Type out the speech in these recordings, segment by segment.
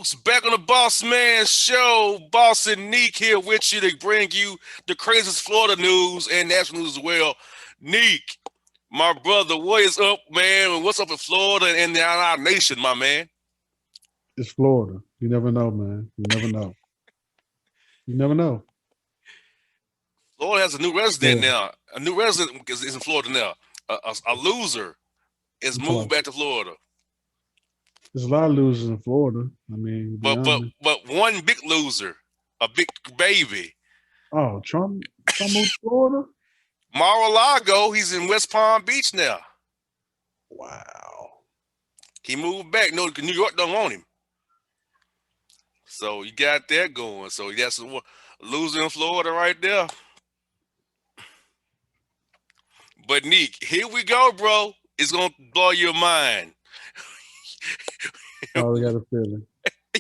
folks, back on the Boss Man Show. Boss and Neek here with you to bring you the craziest Florida news and national news as well. Neek, my brother, what is up, man? What's up in Florida and in our nation, my man? It's Florida. You never know, man. You never know. You never know. Florida has a new resident Florida. now. A new resident is in Florida now. A loser is You talking moved about, back to Florida. there's a lot of losers in Florida. I mean, to be But but honest. but one big loser, a big baby. Oh, Trump moved to Florida? Mar-a-Lago, he's in West Palm Beach now. Wow. He moved back. No, New York don't want him. So you got that going. So you got some loser in Florida right there. But Neek, here we go, bro. It's gonna blow your mind. I already got a feeling.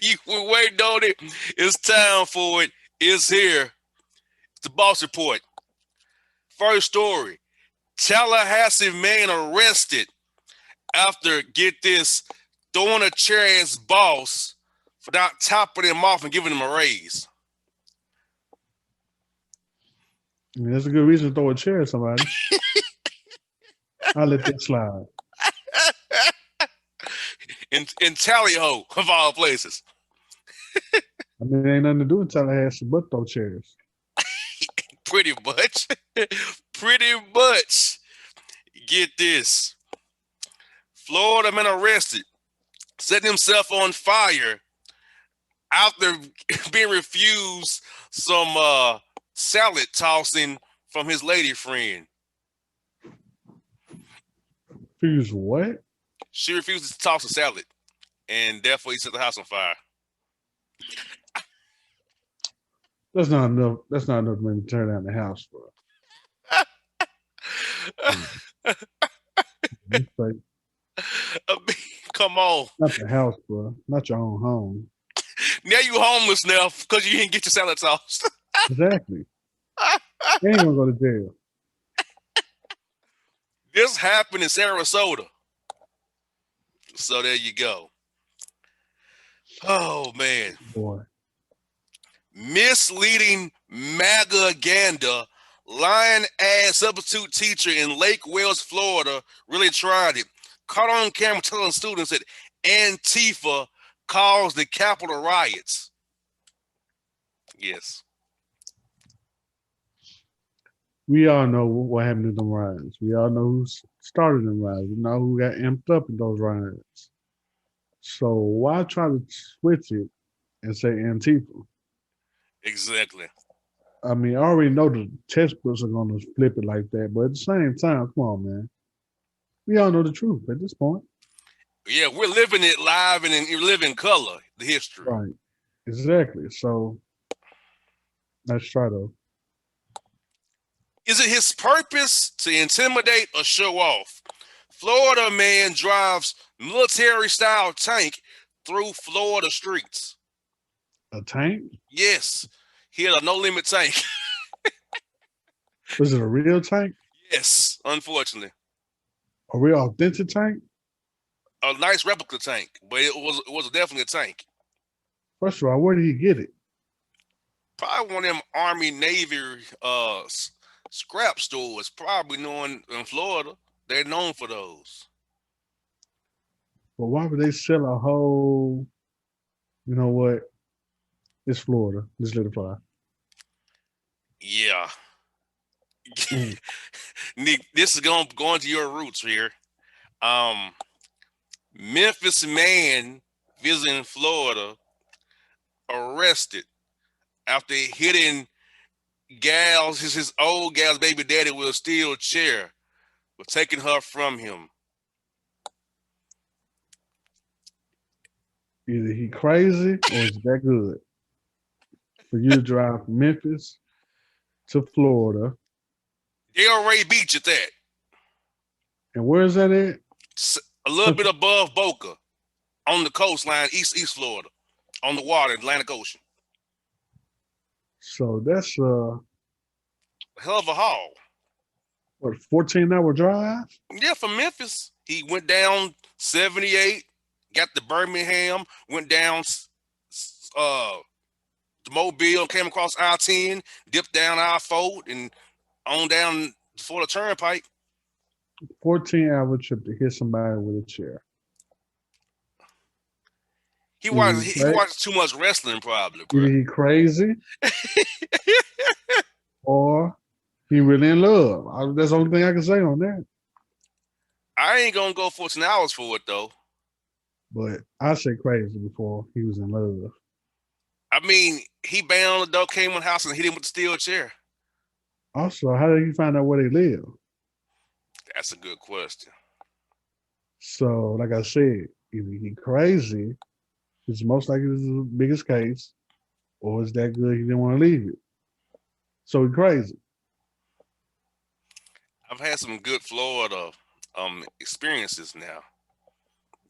You were waiting on it. It's time for it. It's here. It's the Boss Report. First story. Tallahassee man arrested after, get this, throwing a chair at his boss for not topping him off and giving him a raise. I mean, that's a good reason to throw a chair at somebody. I'll let that slide. in Tally-Ho, of all places. I mean, there ain't nothing to do in Tallahassee but throw chairs. Pretty much. Pretty much. Get this. Florida man arrested, setting himself on fire after being refused some salad tossing from his lady friend. Fuse what? She refuses to toss a salad, and therefore he set the house on fire. That's not enough. That's not enough to make me turn down the house, bro. That's like, I mean, come on. not the house, bro. Not your own home. Now you homeless now because you didn't get your salad tossed. Exactly. They ain't gonna go to jail. This happened in Sarasota. So there you go. Oh, man. Boy. Misleading MAGA-ganda, lying-ass substitute teacher in Lake Wales, Florida, really tried it. Caught on camera telling students that Antifa caused the Capitol riots. Yes. We all know what happened to them riots. We all know who started them riots. We know who got amped up in those riots. So why try to switch it and say Antifa? Exactly. I mean, I already know the textbooks are going to flip it like that, but at the same time, come on, man. We all know the truth at this point. Yeah, we're living it live and in living color, the history. Right. Exactly. So let's try though. Is it his purpose to intimidate or show off? Florida man drives military-style tank through Florida streets. A tank? Yes, he had a no-limit tank. Was it a real tank? Yes, unfortunately. A real authentic tank? A nice replica tank, but it was definitely a tank. First of all, where did he get it? Probably one of them Army Navy scrap stores, probably known in Florida. They're known for those. But why would they sell a whole, you know what? It's Florida. Just let it fly. Yeah. Mm. Nick, this is going to your roots here. Memphis man visiting Florida arrested after hitting his old gal's baby daddy with a steel chair, for taking her from him. Either he crazy or it's that good for you to drive from Memphis to Florida. They already beat you at that. And where is that at? A little bit above Boca, on the coastline, East Florida, on the water, Atlantic Ocean. So that's Hell of a haul. what, 14-hour drive? Yeah, from Memphis. He went down 78, got to Birmingham, went down the Mobile, came across I-10, dipped down I-4, and on down for the turnpike. 14-hour trip to hit somebody with a chair. He Either watched he, he cra- watched too much wrestling, probably, bro. either he crazy or he really in love. That's the only thing I can say on that. I ain't gonna go 14 hours for it though. But I said crazy before he was in love. I mean, he banged on the door, came in the house, and hit him with the steel chair. Also, how did he find out where they live? That's a good question. So, like I said, either he crazy, which most likely is the biggest case, or it's that good he didn't want to leave it. So he crazy. I've had some good Florida experiences now.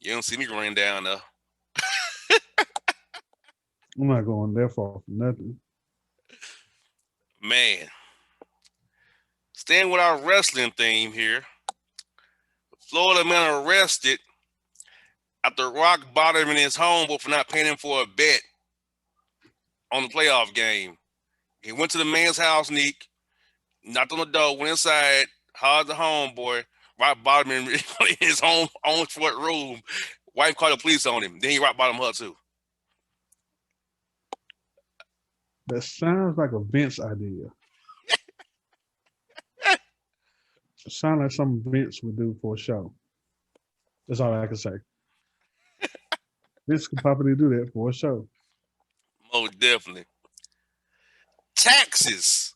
You don't see me running down there. I'm not going that far for nothing. Man, staying with our wrestling theme here. Florida man arrested after rock bottoming his homeboy for not paying him for a bet on the playoff game. He went to the man's house, Neek, knocked on the door, went inside, hollered the homeboy, rock bottoming in his own front room. Wife called the police on him. Then he rock bottom her too. That sounds like a Vince idea. It sounds like something Vince would do for a show. That's all I can say. Vince could probably do that for a show. Most definitely. Taxes.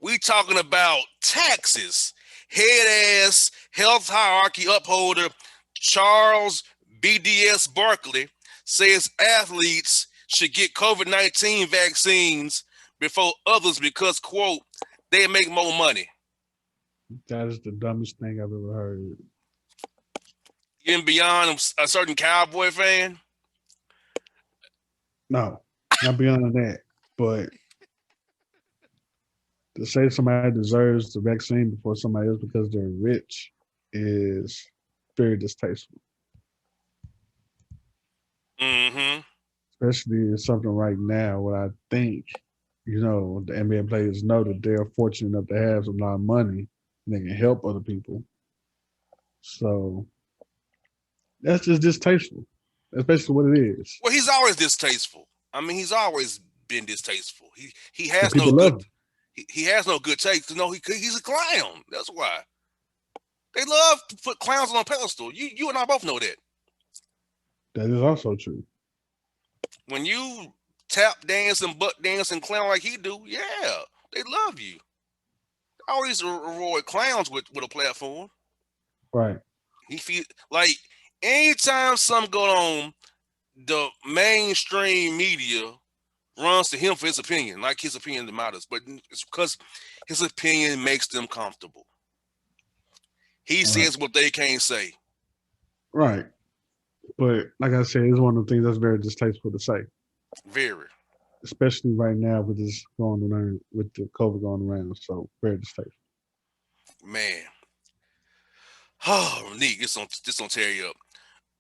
We talking about taxes. Head ass health hierarchy upholder Charles BDS Barkley says athletes should get COVID-19 vaccines before others because, quote, they make more money. That is the dumbest thing I've ever heard. Getting beyond a certain Cowboy fan. No, not beyond that. But to say somebody deserves the vaccine before somebody else because they're rich is very distasteful. Mm-hmm. Especially in something right now where I think, the NBA players know that they're fortunate enough to have a lot of money and they can help other people. So that's just distasteful. That's basically what it is. Well, he's always distasteful. I mean, he's always been distasteful. He But has no people good love him. he has no good taste. No, he's a clown. That's why they love to put clowns on a pedestal. You and I both know that. That is also true. When you tap dance and butt dance and clown like he do, yeah, they love you. All these reward clowns with a platform. Right. He feel like anytime something go on, the mainstream media runs to him for his opinion, like his opinion matters. But it's because his opinion makes them comfortable. He Right. says what they can't say. Right. But like I said, it's one of the things that's very distasteful to say, Very. especially right now with this going around, with the COVID going around. So very distasteful. Man. Oh, neat. This don't tear you up.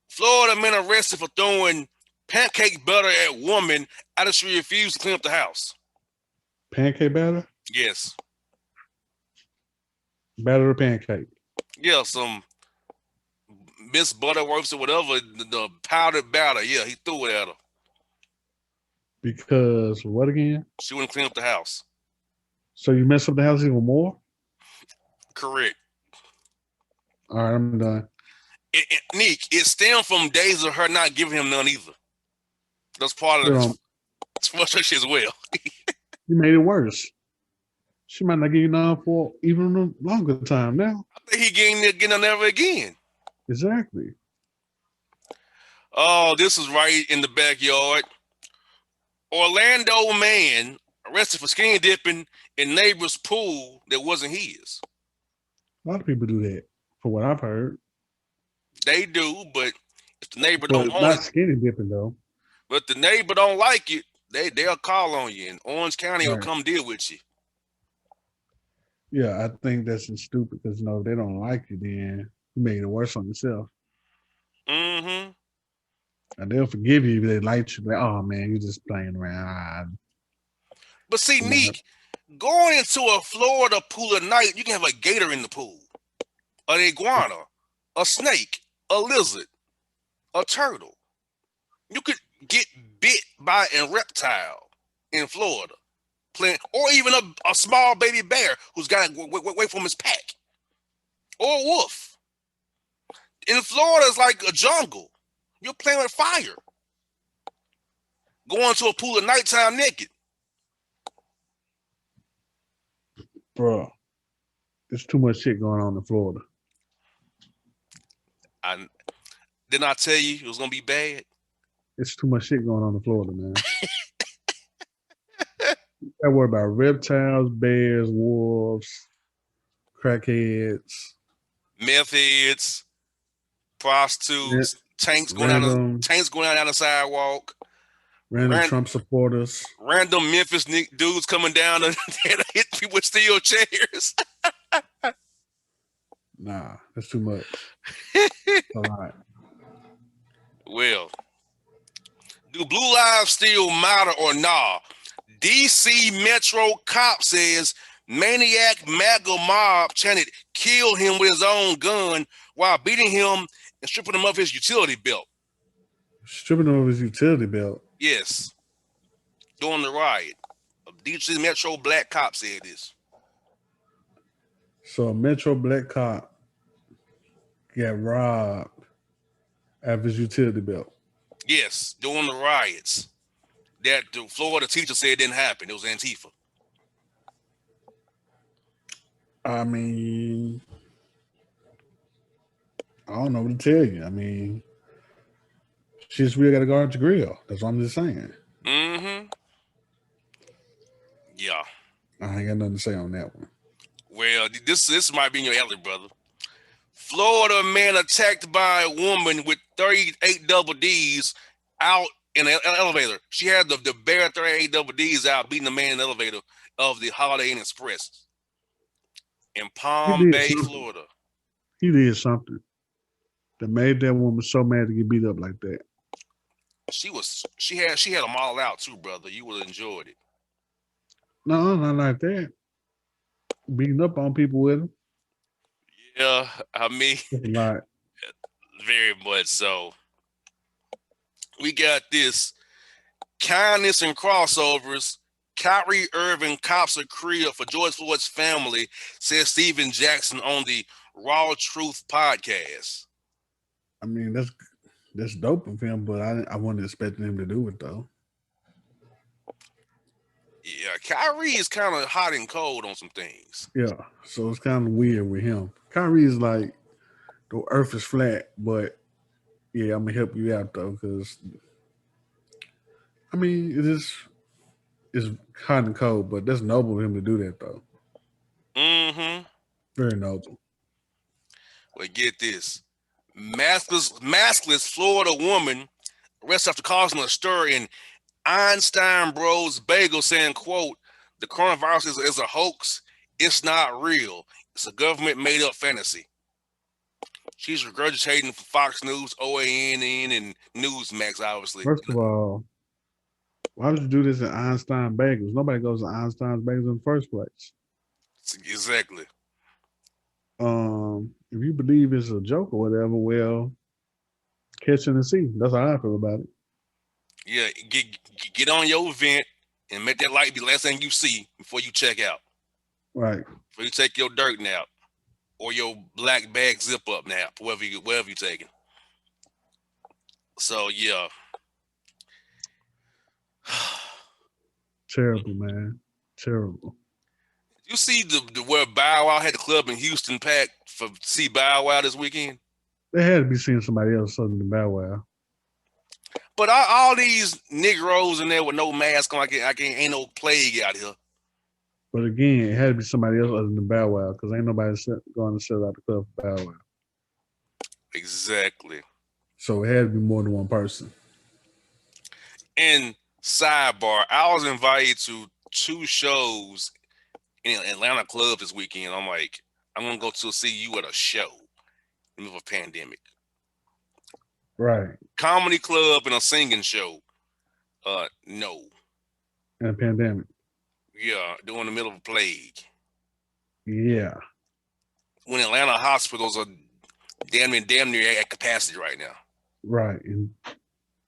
Florida man arrested for throwing pancake butter at woman after she refused to clean up the house. Pancake batter? Yes. Batter or pancake? Yeah, some Miss Butterworths or whatever, the powdered batter. Yeah, he threw it at her. Because what again? She wouldn't clean up the house. So you mess up the house even more? Correct. All right, I'm done. Nick, it stemmed from days of her not giving him none either. That's part of You his know, frustration as well. you made it worse. She might not give you none for even a longer time now. I think he getting on ever again. Exactly. Oh, this is right in the backyard. Orlando man arrested for skinny dipping in neighbor's pool that wasn't his. A lot of people do that, for what I've heard. They do, but if the neighbor don't But want not it, skinny dipping though. but the neighbor don't like it, they'll call on you, and Orange County will Right. come deal with you. Yeah, I think that's just stupid because if they don't like you, then you made it worse on yourself. Mm-hmm. And they'll forgive you if they light you. Like, oh man, you just playing around. But see, Nah, Neek, going into a Florida pool at night, you can have a gator in the pool, an iguana, a snake, a lizard, a turtle. You could get bit by a reptile in Florida, playing, or even a small baby bear who's got to away from his pack, or a wolf. In Florida, it's like a jungle. You're playing with fire. Going to a pool at nighttime naked. bro, there's too much shit going on in Florida. I didn't I tell you it was gonna be bad? It's too much shit going on in Florida, man. I worry about reptiles, bears, wolves, crackheads, Meth heads, ra- prostitutes, random, tanks going down the sidewalk, random Trump supporters. random Memphis dudes coming down and hit people with steel chairs. Nah, that's too much. A lot. Well, do blue lives still matter or nah? DC Metro cop says maniac MAGA mob chanted "kill him" with his own gun while beating him and stripping him of his utility belt. Stripping over his utility belt. Yes, during the riot. A DC Metro black cop said this. So a Metro black cop got robbed of his utility belt. Yes, during the riots. That the Florida teacher said didn't happen. It was Antifa. I mean, I don't know what to tell you. I mean, she's really got to guard your grill. That's what I'm just saying. Mm-hmm. Yeah. I ain't got nothing to say on that one. Well, this might be in your alley, brother. Florida man attacked by a woman with 38 double D's out in an elevator. She had the bare 38 double D's out beating the man in the elevator of the Holiday Inn Express in He Palm did Bay, something. Florida. He did something that made that woman so mad to get beat up like that. She had them all out too, brother. You would have enjoyed it. No, not like that. Beating up on people with him. Yeah, I mean, That's a lot. very much so. We got this kindness and crossovers. Kyrie Irving cops a crib for George Floyd's family, says Steven Jackson on the Raw Truth podcast. I mean, that's dope of him, but I wasn't expecting him to do it though. Yeah, Kyrie is kind of hot and cold on some things. Yeah, so it's kind of weird with him. Kyrie is like the Earth is flat, but yeah, I'm gonna help you out though, because I mean it is it's hot and cold, but that's noble of him to do that though. Mm-hmm. Very noble. Well, get this. Maskless Florida woman arrested after causing a stir in Einstein Bros Bagel saying, quote, the coronavirus is a hoax. It's not real. It's a government made up fantasy. She's regurgitating for Fox News, OANN, and Newsmax, obviously. First of all, why would you do this at Einstein Bagels? Nobody goes to Einstein's Bagels in the first place. Exactly. If you believe it's a joke or whatever, well, catch and see. That's how I feel about it. Yeah, get on your event and make that light be the last thing you see before you check out. Right. Before you take your dirt nap or your black bag zip up nap, wherever you taking. So yeah. Terrible, man. Terrible. You see the where Bow Wow had the club in Houston packed for see Bow Wow this weekend? They had to be seeing somebody else other than Bow Wow. But all these Negroes in there with no mask on, ain't no plague out here. But again, it had to be somebody else other than Bow Wow, because ain't nobody going to sell out the club for Bow Wow. Exactly. So it had to be more than one person. And sidebar, I was invited to 2 shows in Atlanta clubs this weekend. I'm like, I'm gonna go to see you at a show in the middle of a pandemic. Right. Comedy club and a singing show. No. And a pandemic. Yeah, during the middle of a plague. Yeah. When Atlanta hospitals are damn near at capacity right now. Right. And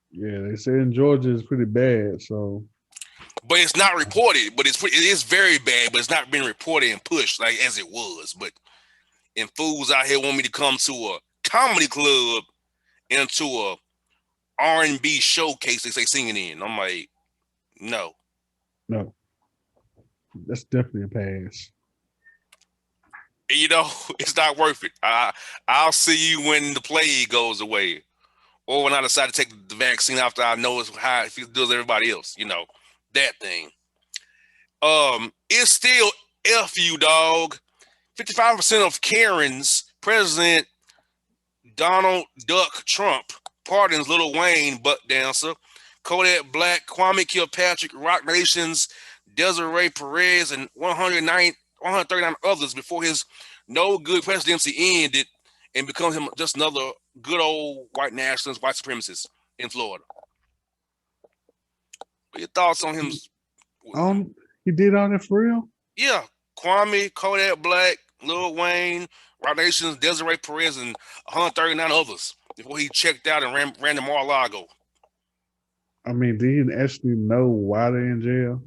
yeah, they say in Georgia is pretty bad. So But it's not reported. But it is very bad. But it's not being reported and pushed like as it was. But and fools out here want me to come to a comedy club and to a R&B showcase they say singing in. I'm like, no. no, that's definitely a pass. You know, it's not worth it. I'll see you when the plague goes away, or when I decide to take the vaccine after I know it's how it feels everybody else. You know, that thing. It's still F you, dog. 55% of Karens, President Donald Duck Trump pardons Lil Wayne, butt dancer, Kodak Black, Kwame Kilpatrick, Rock Nation's Desiree Perez, and 139 others before his no good presidency ended and become him just another good old white nationalist, white supremacist in Florida. What your thoughts on him? He did all that for real? Yeah, Kwame, Kodak Black, Lil Wayne, Rock Nation's Desiree Perez, and 139 others before he checked out and ran to Mar-a-Lago. I mean, do you actually know why they're in jail?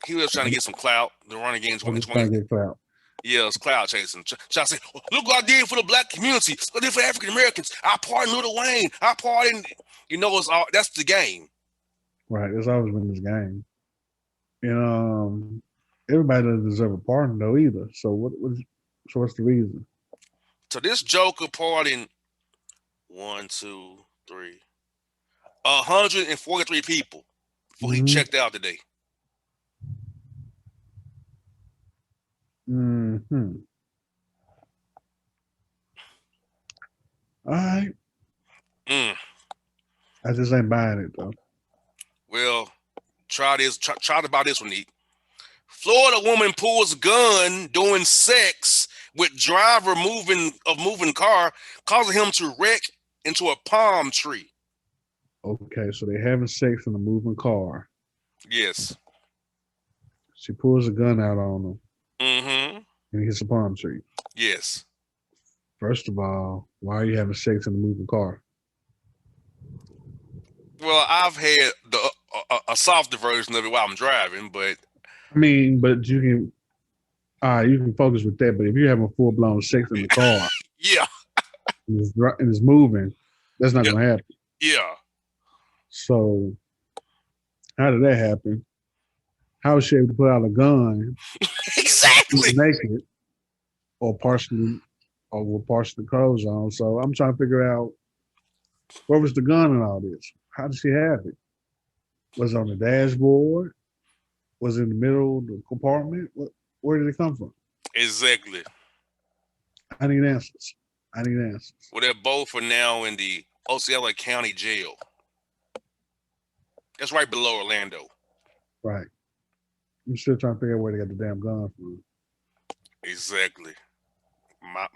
He was trying to get some clout. The running game I'm just trying to get clout. Yeah, it's cloud chasing. Trying to say, look what I did for the black community. Look what I did for African Americans. I pardoned Lil Wayne. I pardoned. You know, it's all that's the game. Right. It's always been this game. And everybody doesn't deserve a pardon though either. So what's the reason? So this Joker pardoned 1, 2, 3, 143 people before he checked out today. Mm-hmm. All right. I just ain't buying it though. Well, try this. Try to buy this one, Neat. Florida woman pulls gun doing sex with driver moving car, causing him to wreck into a palm tree. Okay, so they're having sex in a moving car. Yes. She pulls a gun out on him. Mm-hmm. And he hits a palm tree. Yes. First of all, why are you having sex in a moving car? Well, I've had a softer version of it while I'm driving, but I mean, but you can focus with that. But if you're having full blown sex in the car, yeah, and it's moving, that's not gonna happen. Yeah. So, how did that happen? How was she able to put out a gun? Exactly. Naked, or partially, or with partially clothes on. So I'm trying to figure out where was the gun in all this. How did she have it? Was it on the dashboard? Was it in the middle of the compartment? Where did it come from? Exactly. I need answers. Well, they're both are now in the Osceola County Jail. That's right below Orlando. Right. I'm still trying to figure out where they got the damn gun from. Exactly. My.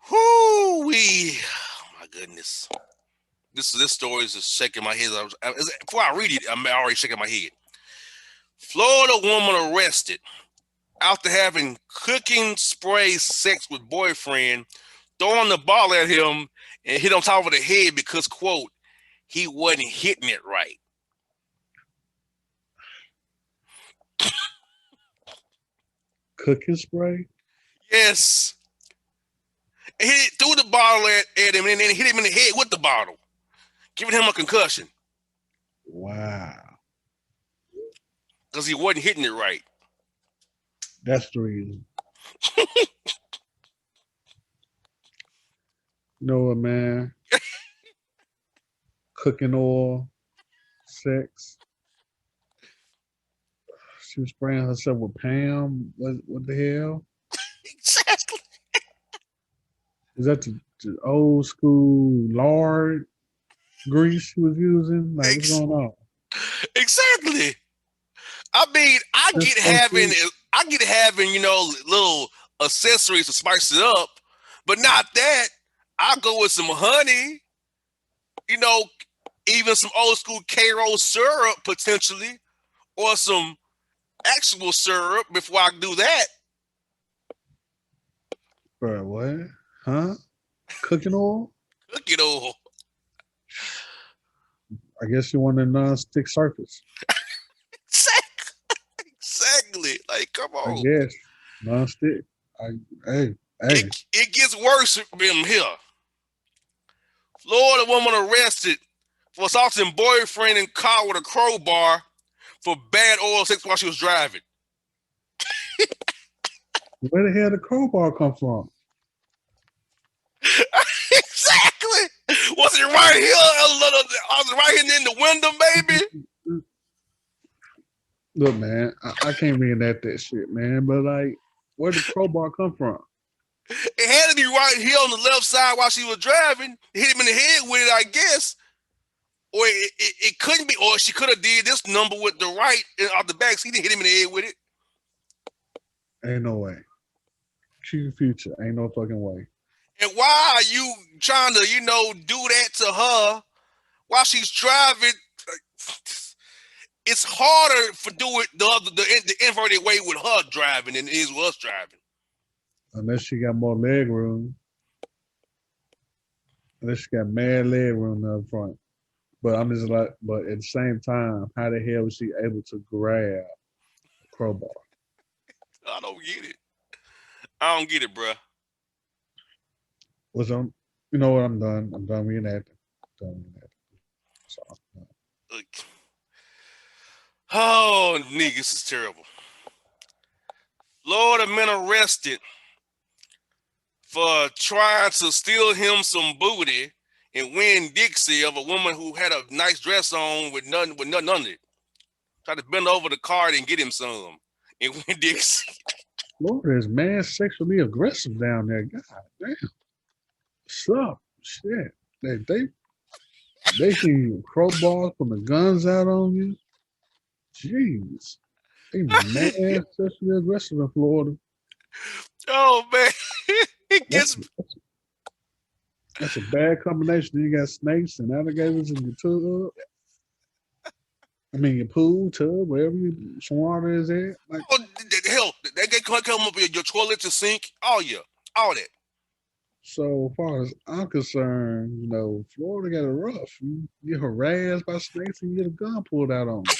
Whoo-wee. Oh, my goodness. This story is just shaking my head. Before I read it, I'm already shaking my head. Florida woman arrested after having cooking spray sex with boyfriend, throwing the ball at him and hit on top of the head because, quote, he wasn't hitting it right. Cooking spray? Yes. And he threw the bottle at him and then hit him in the head with the bottle, giving him a concussion. Wow. Because he wasn't hitting it right. That's the reason. You know what, man? Cooking oil, sex. She was spraying herself with Pam. What the hell? Exactly. Is that the old school lard grease she was using? Like, what's going on? Exactly. I mean, I get having, little accessories to spice it up, but not that. I'll go with some honey, you know, even some old school Cairo syrup potentially, or some actual syrup before I do that. Bro, what? Huh? Cooking oil? Cooking oil. I guess you want a non-stick surface. Exactly. Like, come I on. guess non-stick. I hey hey. It gets worse from here. Florida woman arrested for assaulting boyfriend in car with a crowbar for bad oral sex while she was driving. Where the hell did the crowbar come from? Exactly. Was it right here? Was it right here in the window, maybe? Look, man, I can't reenact that shit, man. But like, where did the crowbar come from? It had to be right here on the left side while she was driving. Hit him in the head with it, I guess. Or it couldn't be, or she could have did this number with the right off the back. So he didn't hit him in the head with it. Ain't no way. Q future, ain't no fucking way. And why are you trying to, do that to her while she's driving? It's harder for do it the inverted way with her driving than it is with us driving. Unless she got more leg room. Unless she got mad leg room up front. But I'm just like, but at the same time, how the hell was she able to grab a crowbar? I don't get it. I don't get it, bruh. Was you know what? I'm done. I'm done reenacting. So, Look. Oh, niggas is terrible. Florida man arrested for trying to steal him some booty and win Dixie of a woman who had a nice dress on with nothing on it. Tried to bend over the cart and get him some and win Dixie. Florida is mad sexually aggressive down there. God damn. What's up? Shit. They see crowbars from the guns out on you. Jeez. They mad sexually aggressive in Florida. Oh man. It That's, gets that's a bad combination. You got snakes and alligators in your tub. I mean, your pool, tub, wherever some water is at. Like, hell, they come up with your toilet, your sink, all that. so as far as I'm concerned, Florida got it rough. You get harassed by snakes and you get a gun pulled out on you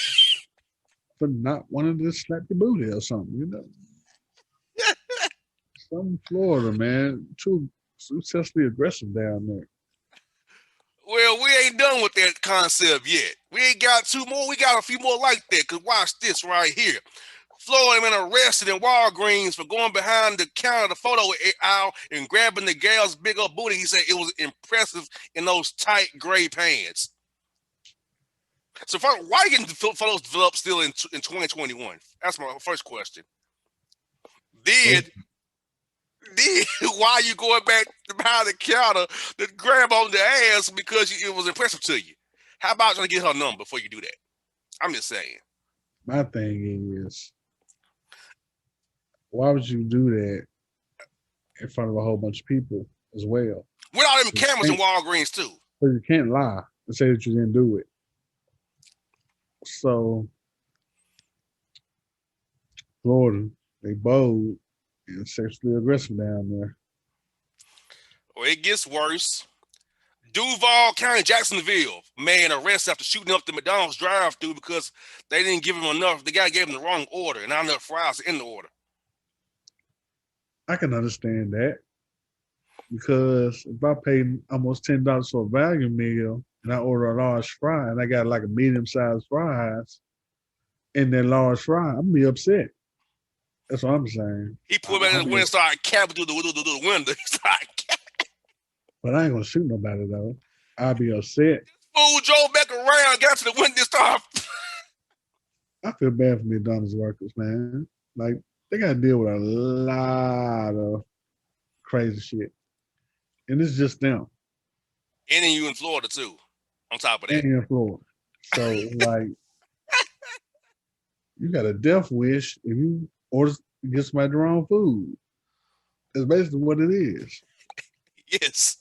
for not wanting to slap your booty or something. Some Florida, man, too sexually aggressive down there. Well, we ain't done with that concept yet. We ain't got two more. We got a few more like that. Cause watch this right here. Florida man arrested in Walgreens for going behind the counter, the photo aisle, and grabbing the gal's big old booty. He said it was impressive in those tight gray pants. So, why getting photos developed still in 2021? That's my first question. Did why you going back behind the counter to grab on the ass because it was impressive to you? How about trying to get her number before you do that? I'm just saying. My thing is, why would you do that in front of a whole bunch of people as well? With all them cameras in Walgreens too. But you can't lie and say that you didn't do it. So, Florida, they bold and sexually aggressive down there. Well, it gets worse. Duval County, Jacksonville, man arrested after shooting up the McDonald's drive-thru because they didn't give him enough. The guy gave him the wrong order, and not enough fries in the order. I can understand that because if I pay almost $10 for a value meal and I order a large fry and I got like a medium-sized fries in that large fry, I'm gonna be upset. That's what I'm saying. He pulled back in the window and started capping through the window. But I ain't gonna shoot nobody though. I'll be upset. Fool drove back around, got to the window, and started. I feel bad for McDonald's workers, man. Like they gotta deal with a lot of crazy shit. And it's just them. And then you in Florida too, on top of that. And in Florida. So like you got a death wish if you order get somebody the wrong food. That's basically what it is. Yes.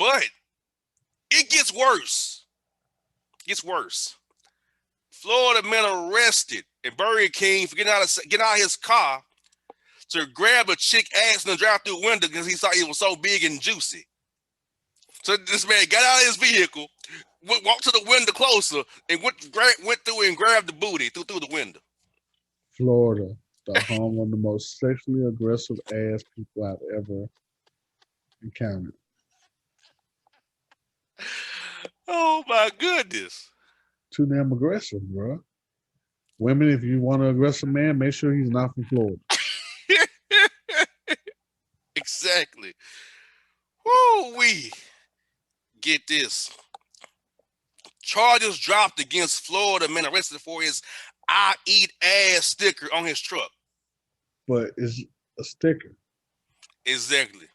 But it gets worse. It gets worse. Florida man arrested in Burger King for getting out of his car to grab a chick ass in the drive-through window because he thought it was so big and juicy. So this man got out of his vehicle, walked to the window closer, and went through and grabbed the booty through the window. Florida, the home of the most sexually aggressive ass people I've ever encountered. Oh my goodness. Too damn aggressive, bro. Women, if you want an aggressive man, make sure he's not from Florida. Exactly. Woo we get this. Charges dropped against Florida man arrested for his "I eat ass" sticker on his truck. But it's a sticker. Exactly.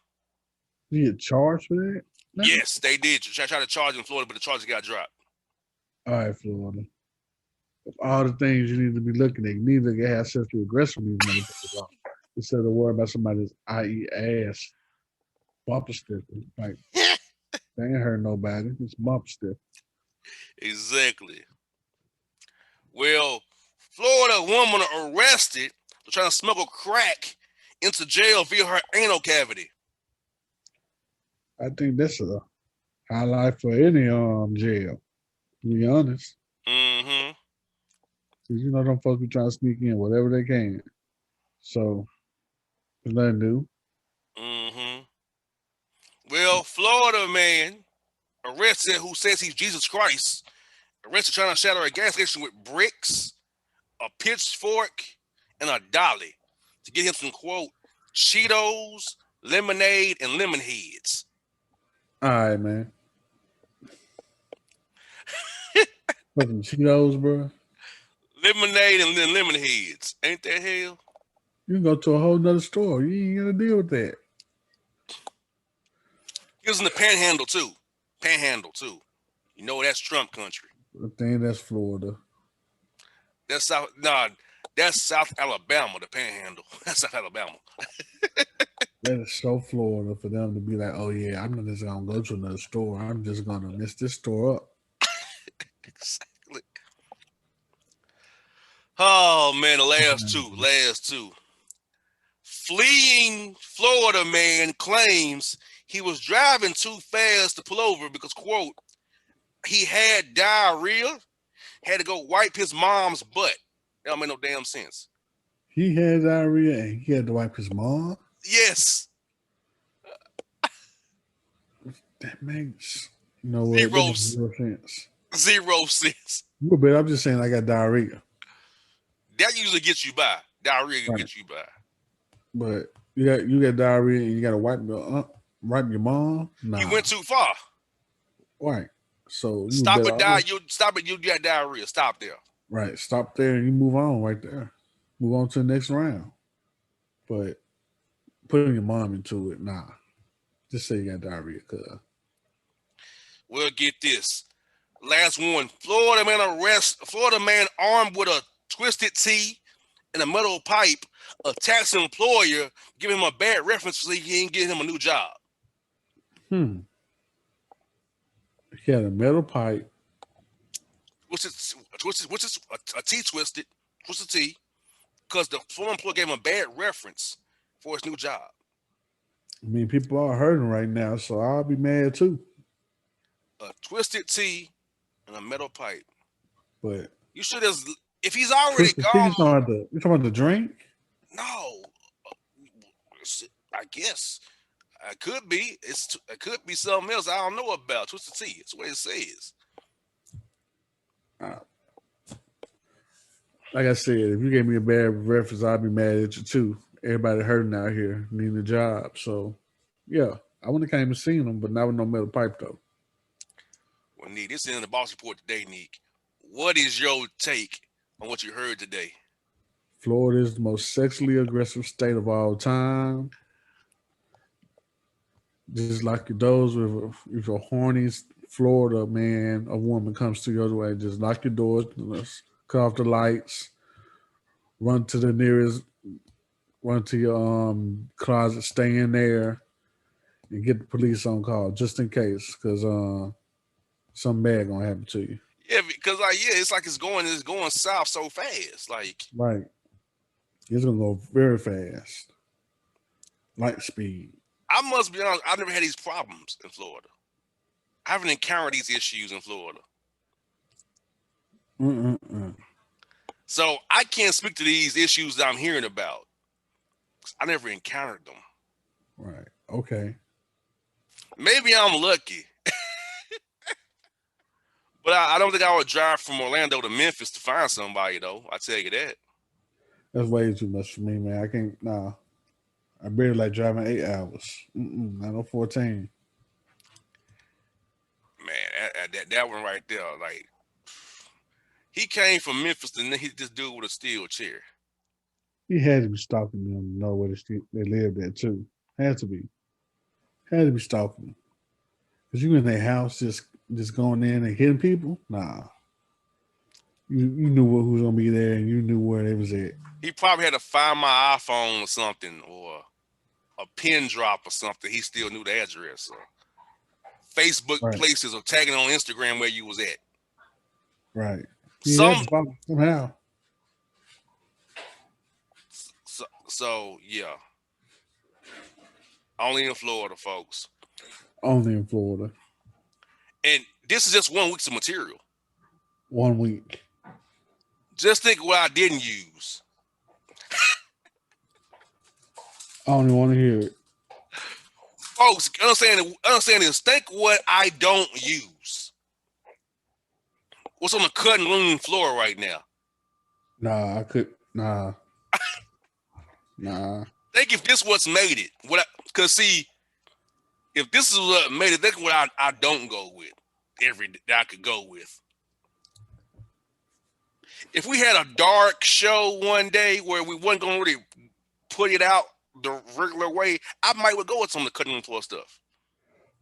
You get charged for that? No. Yes, they did try to charge in Florida, but the charges got dropped. All right, Florida. Of all the things you need to be looking at, you need to have sexual aggression with these motherfuckers instead of worrying about somebody's "I eat ass" bumper sticker. Like, they ain't hurt nobody. It's bumper sticker. Exactly. Well, Florida woman arrested for trying to smuggle crack into jail via her anal cavity. I think that's a highlight for any jail, to be honest. Mm-hmm. Because you know them folks be trying to sneak in whatever they can. So there's nothing new. Mm-hmm. Well, Florida man arrested who says he's Jesus Christ, arrested trying to shatter a gas station with bricks, a pitchfork, and a dolly to get him some, quote, Cheetos, lemonade, and lemon heads. All right, man. Fucking Cheetos, bro. Lemonade and then lemon heads. Ain't that hell? You can go to a whole nother store. You ain't gonna deal with that. He was in the Panhandle too. Panhandle too. You know that's Trump country. I think that's Florida. That's South. Nah, that's South Alabama. The Panhandle. That's South Alabama. That is so Florida for them to be like, oh yeah, I'm not just gonna go to another store. I'm just gonna mess this store up. Exactly. Oh man, the last two. Fleeing Florida man claims he was driving too fast to pull over because, quote, he had diarrhea, had to go wipe his mom's butt. That don't make no damn sense. He had diarrhea and he had to wipe his mom. Yes. That makes that makes zero sense. 0 cents. But I'm just saying I got diarrhea. That usually gets you by. Diarrhea can get you by. But you got diarrhea and you got to wipe your mom. Nah. He went too far. Right. So you stop it. You got diarrhea. Stop there. Right. Stop there and you move on right there. Move on to the next round. But putting your mom into it, nah. Just say you got diarrhea, cuz. Well, get this. Last one. Florida man armed with a twisted T and a metal pipe attacks an employer, giving him a bad reference so he can get him a new job. He had a metal pipe. Which is a T twisted. Twisted T. Because the former employer gave him a bad reference for his new job. I mean, people are hurting right now, so I'll be mad too. A twisted T and a metal pipe. But you should have, if he's already gone. You talking about the drink? No. I guess. It could be. It could be something else I don't know about. Twisted T. That's what it says. Like I said, if you gave me a bad reference, I'd be mad at you too. Everybody hurting out here, needing a job. So, yeah, I wouldn't have came and seen them, but not with no metal pipe though. Well, Neek, this is in the Boss Report today, Neek. What is your take on what you heard today? Florida is the most sexually aggressive state of all time. Just like those if a horny Florida man, a woman comes to your way, just lock your doors, cut off the lights, run to the nearest, run to your closet, stay in there, and get the police on call just in case, because something bad gonna happen to you. Yeah, because like it's like it's going south so fast. Like Right. It's gonna go very fast, light speed. I must be honest, I've never had these problems in Florida. I haven't encountered these issues in Florida. Mm-mm-mm. So I can't speak to these issues that I'm hearing about. I never encountered them. Right. Okay. Maybe I'm lucky, but I don't think I would drive from Orlando to Memphis to find somebody though. I tell you that. That's way too much for me, man. I can't. Nah. I barely like driving 8 hours. Not no 14. Man, that one right there, like he came from Memphis and then he this dude with a steel chair. He had to be stalking them to know where they lived at too. Had to be. Had to be stalking them. Cause you in their house just going in and hitting people. Nah. You knew who's gonna be there and you knew where they was at. He probably had to find my iPhone or something, or a pin drop or something. He still knew the address. Or Facebook Right. places or tagging on Instagram where you was at. Right. He had Some to follow somehow. so yeah. Only in Florida, folks. Only in Florida. And this is just 1 week's of material. 1 week. Just think what I didn't use. I don't even want to hear it. Folks, understand this. Think what I don't use. What's on the cutting room floor right now? Nah, I could. Nah. Nah. Think if this what's made it. Because see, if this is what made it, think what I don't go with. That I could go with. If we had a dark show one day where we wasn't gonna really put it out the regular way, I might would go with some of the cutting room floor stuff.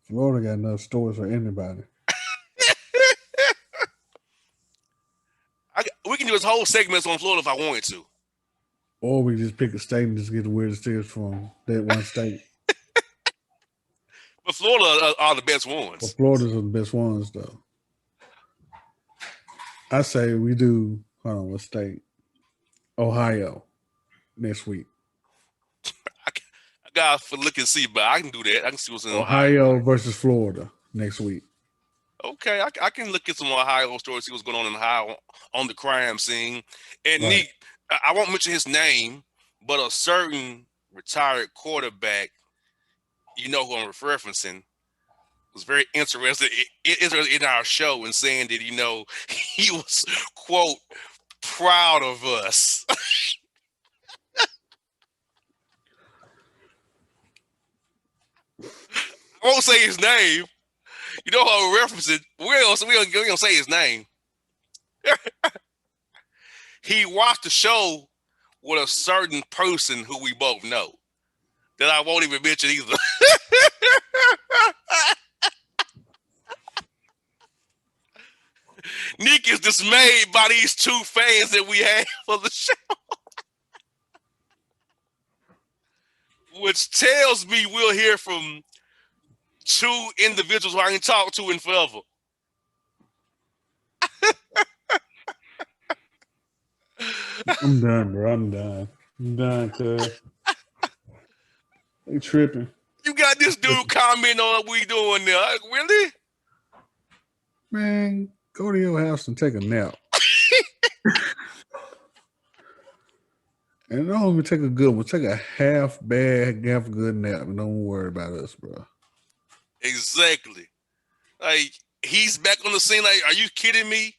Florida got enough stores for anybody. We can do this whole segment on Florida if I wanted to. Or we just pick a state and just get the weirdest stairs from that one state. But Florida are the best But ones. Florida's are the best ones, though. I say we do. Hold on, what state? Ohio next week. I got to look and see, but I can do that. I can see what's in Ohio versus Florida next week. Okay, I can look at some Ohio stories, see what's going on in Ohio on the crime scene. And Right. Nick, I won't mention his name, but a certain retired quarterback, you know who I'm referencing, was very interested in our show and saying that, he was, quote, proud of us. I won't say his name. You know how we're referencing. We don't say his name. He watched the show with a certain person who we both know that I won't even mention either. Nick is dismayed by these two fans that we have for the show, which tells me we'll hear from two individuals who I ain't talked to in forever. I'm done, bro. I'm done, cuz. They tripping. You got this dude commenting on what we doing there. Like, really? Man, go to your house and take a nap. And don't even take a good one. Take a half bad, half good nap, and don't worry about us, bro. Exactly. Like, he's back on the scene. Like, are you kidding me?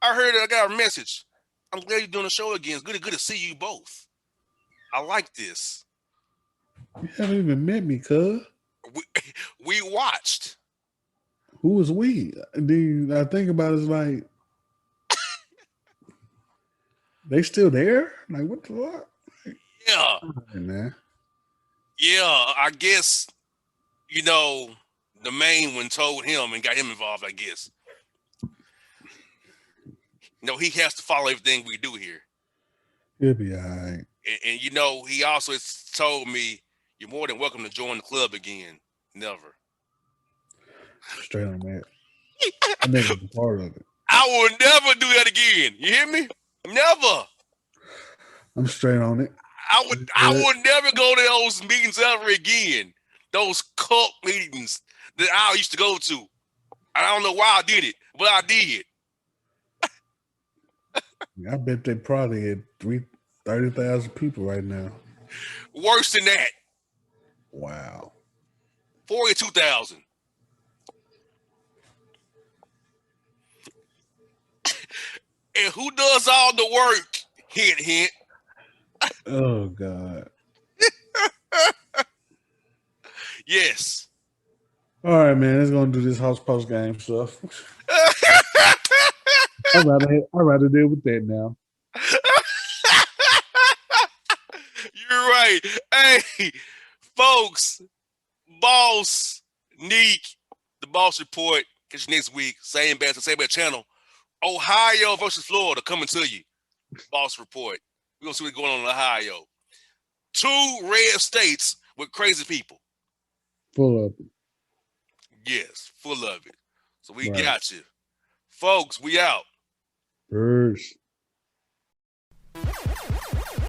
I got a message. I'm glad you're doing the show again. It's good to see you both. I like this. You haven't even met me, cuz. We watched. Who was we? I think about it, it's like they still there? Like what the fuck? Yeah. Hey, man. Yeah, I guess, the main one told him and got him involved, I guess. He has to follow everything we do here. He'll be all right. And he also has told me, you're more than welcome to join the club again, Never. Straight on that. I never was a part of it. I will never do that again. You hear me? Never. I'm straight on it. I would never go to those meetings ever again. Those cult meetings that I used to go to. I don't know why I did it, but I did. I bet they probably had 30,000 people right now. Worse than that. Wow. 42,000. And who does all the work? Hint, hint. Oh God. Yes. All right, man. Let's go do this house post game stuff. I'd rather deal with that now. You're right. Hey, folks, Boss, Neek, the Boss Report. Catch you next week. Same bad channel. Ohio versus Florida coming to you. Boss Report. We're going to see what's going on in Ohio. 2 red states with crazy people. Full of it. Yes, full of it. So we Right. got you. Folks, we out. Peace.